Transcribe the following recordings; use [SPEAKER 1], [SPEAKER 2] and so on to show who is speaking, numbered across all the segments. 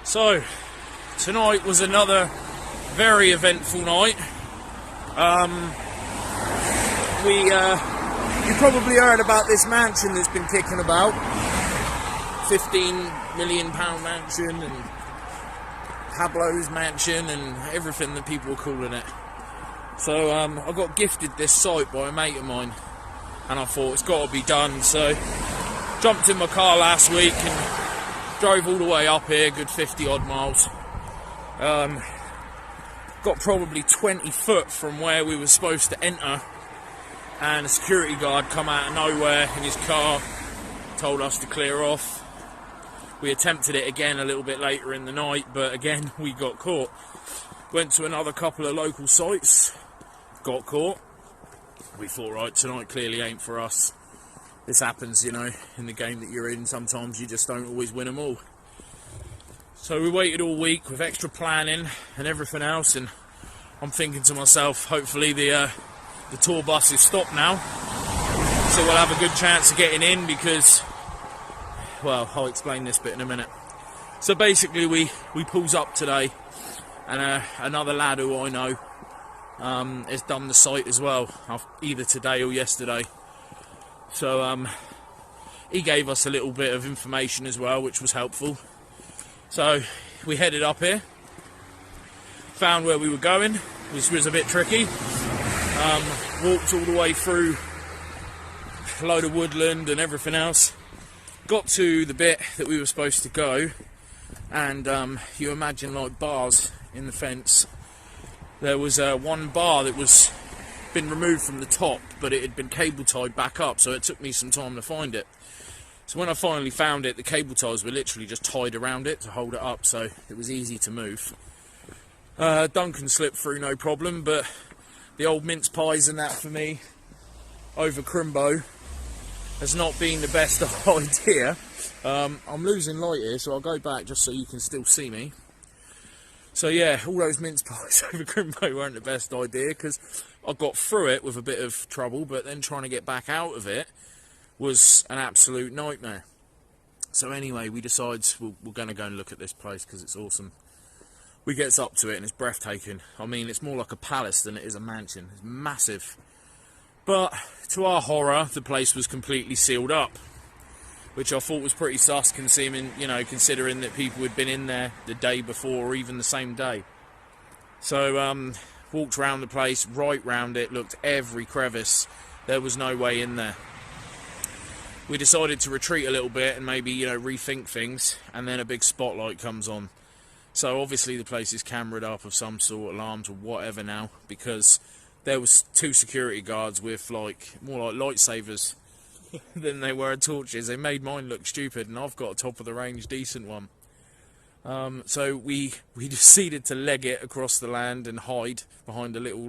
[SPEAKER 1] So, tonight was another very eventful night. You probably heard about this mansion that's been kicking about. £15 million mansion and Pablo's mansion and everything that people are calling it. So I got gifted this site by a mate of mine and I thought it's got to be done. So jumped in my car last week and drove all the way up here, good 50 odd miles. Got probably 20 foot from where we were supposed to enter, and a security guard come out of nowhere in his car, told us to clear off. We attempted it again a little bit later in the night, but again we got caught. Went to another couple of local sites, got caught. We thought, right, tonight clearly ain't for us. This happens, you know, in the game that you're in. Sometimes you just don't always win them all. So we waited all week with extra planning and everything else, and I'm thinking to myself, hopefully the tour bus is stopped now, so we'll have a good chance of getting in, because, well, I'll explain this bit in a minute. So basically we pulls up today, and another lad who I know has done the site as well, either today or yesterday. So he gave us a little bit of information as well, which was helpful. So we headed up here, found where we were going, which was a bit tricky. Walked all the way through a load of woodland and everything else. Got to the bit that we were supposed to go, and you imagine like bars in the fence. There was one bar that was been removed from the top, but it had been cable tied back up, so it took me some time to find it. So when I finally found it, the cable ties were literally just tied around it to hold it up, so it was easy to move. Duncan slipped through no problem, but the old mince pies and that for me over Crimbo has not been the best idea. I'm losing light here, so I'll go back just so you can still see me. So yeah, all those mince pies over Crimbo weren't the best idea, because I got through it with a bit of trouble, but then trying to get back out of it was an absolute nightmare. So anyway, we decide we're going to go and look at this place because it's awesome. We gets up to it and it's breathtaking. I mean, it's more like a palace than it is a mansion. It's massive. But to our horror, the place was completely sealed up, which I thought was pretty sus, considering that people had been in there the day before or even the same day. So walked around the place, right round it, looked every crevice. There was no way in there. We decided to retreat a little bit and maybe, rethink things, and then a big spotlight comes on. So obviously the place is cameraed up of some sort, alarms or whatever now, because there was 2 security guards with more like lightsabers than they were torches. They made mine look stupid, and I've got a top of the range decent one. So we decided to leg it across the land and hide behind a little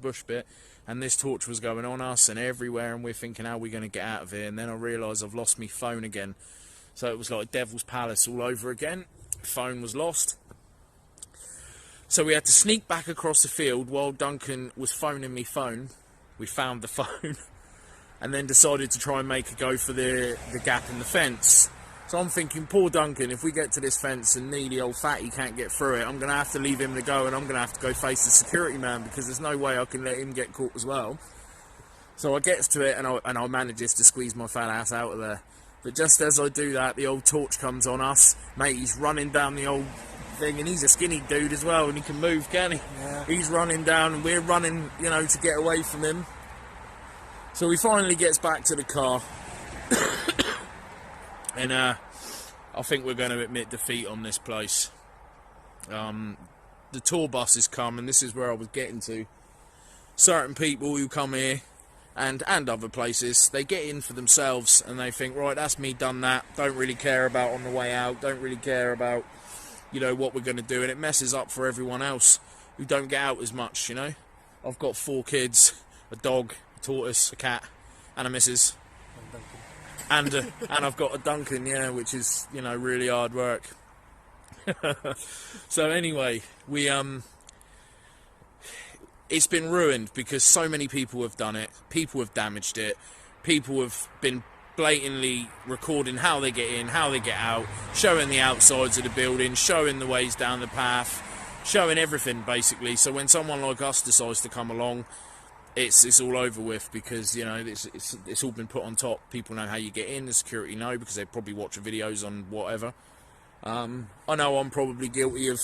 [SPEAKER 1] bush bit, and this torch was going on us and everywhere, and we're thinking, how are we going to get out of here? And then I realised I've lost my phone again. So it was like Devil's Palace all over again. Phone was lost. So we had to sneak back across the field while Duncan was phoning me phone. We found the phone and then decided to try and make a go for the gap in the fence. So I'm thinking, poor Duncan, if we get to this fence and needy old fatty can't get through it, I'm going to have to leave him to go, and I'm going to have to go face the security man, because there's no way I can let him get caught as well. So I gets to it, and I manages to squeeze my fat ass out of there. But just as I do that, the old torch comes on us. Mate, he's running down the old thing, and he's a skinny dude as well, and he can move, can he?
[SPEAKER 2] Yeah.
[SPEAKER 1] He's running down, and we're running, to get away from him. So he finally gets back to the car. And I think we're going to admit defeat on this place. The tour bus has come, and this is where I was getting to. Certain people who come here, and other places, they get in for themselves, and they think, right, that's me done that. Don't really care about on the way out. Don't really care about, what we're going to do. And it messes up for everyone else who don't get out as much, I've got 4 kids, a dog, a tortoise, a cat, and a missus. And I've got a Duncan, yeah, which is, really hard work. So anyway, it's been ruined because so many people have done it. People have damaged it. People have been blatantly recording how they get in, how they get out, showing the outsides of the building, showing the ways down the path, showing everything basically. So when someone like us decides to come along, it's all over with, because, you know, it's all been put on top. People know how you get in, the security know, because they probably watch the videos on whatever. I know I'm probably guilty of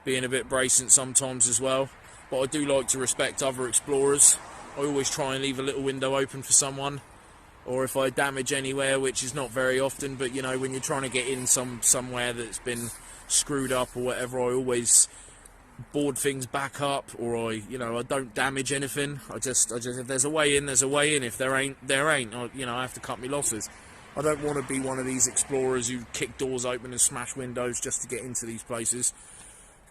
[SPEAKER 1] being a bit brazen sometimes as well, but I do like to respect other explorers. I always try and leave a little window open for someone, or if I damage anywhere, which is not very often, but you know, when you're trying to get in somewhere that's been screwed up or whatever, I always board things back up, or I don't damage anything. I just if there's a way in, there's a way in. If there ain't, there ain't. I have to cut my losses. I don't want to be one of these explorers who kick doors open and smash windows just to get into these places,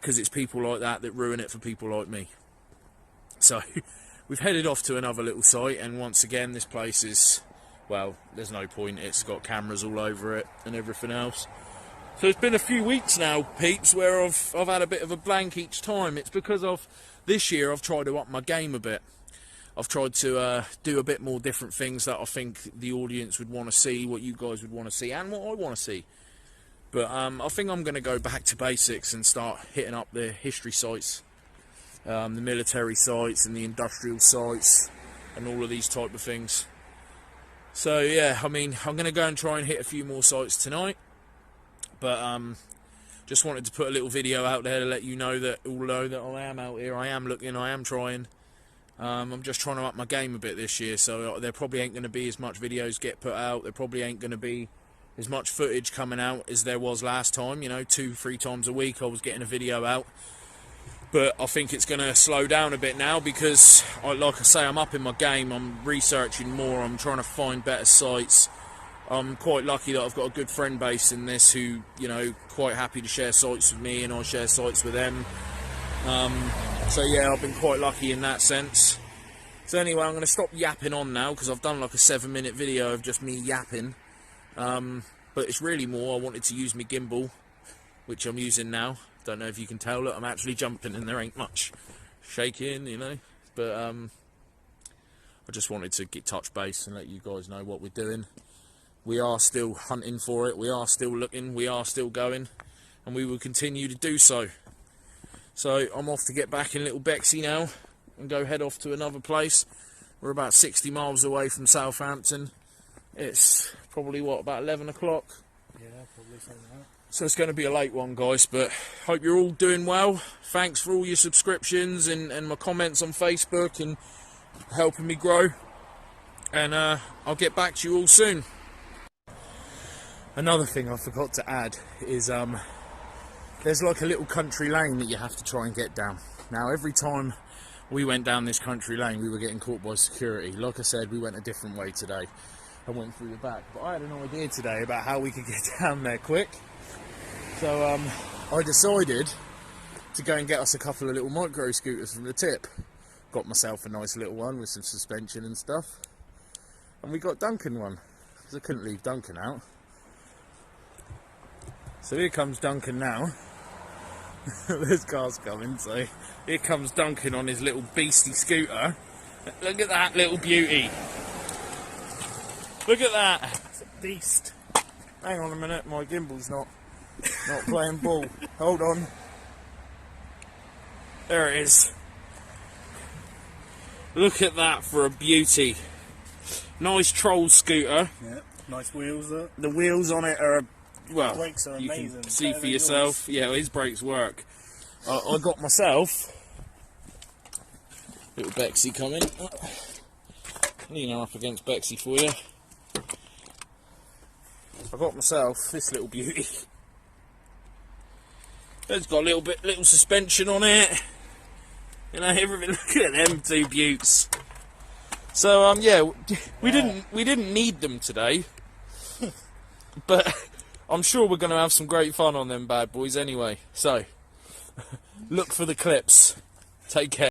[SPEAKER 1] because it's people like that that ruin it for people like me. So we've headed off to another little site, and once again this place is, well, there's no point. It's got cameras all over it and everything else. So it's been a few weeks now, peeps, where I've had a bit of a blank each time. It's because this year I've tried to up my game a bit. I've tried to do a bit more different things that I think the audience would want to see, what you guys would want to see, and what I want to see. But I think I'm going to go back to basics and start hitting up the history sites, the military sites and the industrial sites, and all of these type of things. So yeah, I mean, I'm going to go and try and hit a few more sites tonight. But just wanted to put a little video out there to let you know that although that I am out here, I am looking, I am trying. I'm just trying to up my game a bit this year, so there probably ain't going to be as much videos get put out. There probably ain't going to be as much footage coming out as there was last time. You know, 2-3 times a week I was getting a video out. But I think it's going to slow down a bit now, because, like I say, I'm upping my game. I'm researching more. I'm trying to find better sites. I'm quite lucky that I've got a good friend base in this who, you know, quite happy to share sites with me, and I share sites with them. So yeah, I've been quite lucky in that sense. So anyway, I'm going to stop yapping on now, because I've done like a 7-minute video of just me yapping. But it's really more, I wanted to use my gimbal, which I'm using now. Don't know if you can tell, look, I'm actually jumping and there ain't much shaking, you know. But I just wanted to touch base and let you guys know what we're doing. We are still hunting for it, we are still looking, we are still going, and we will continue to do so. So I'm off to get back in Little Bexley now and go head off to another place. We're about 60 miles away from Southampton. It's probably, what, about 11 o'clock?
[SPEAKER 2] Yeah, probably something like that.
[SPEAKER 1] So it's going to be a late one, guys, but hope you're all doing well. Thanks for all your subscriptions and my comments on Facebook and helping me grow. And I'll get back to you all soon. Another thing I forgot to add is there's like a little country lane that you have to try and get down. Now, every time we went down this country lane, we were getting caught by security. Like I said, we went a different way today. I went through the back, but I had an idea today about how we could get down there quick. So I decided to go and get us a couple of little micro scooters from the tip. Got myself a nice little one with some suspension and stuff. And we got Duncan one, because I couldn't leave Duncan out. So here comes Duncan now. There's cars coming, so here comes Duncan on his little beastie scooter. Look at that little beauty. Look at that.
[SPEAKER 2] It's a beast.
[SPEAKER 1] Hang on a minute, my gimbal's not playing ball. Hold on. There it is. Look at that for a beauty. Nice troll scooter.
[SPEAKER 2] Yeah, nice wheels though.
[SPEAKER 1] The wheels on it are, well,
[SPEAKER 2] the brakes are
[SPEAKER 1] you
[SPEAKER 2] amazing.
[SPEAKER 1] can see for yourself. Yeah, his brakes work. I got myself little Bexley coming. Lean her up against Bexley for you. I got myself this little beauty. It's got a little suspension on it. You know, everything. Look at them two beauts. So yeah, we didn't need them today, but I'm sure we're going to have some great fun on them bad boys anyway. So look for the clips. Take care.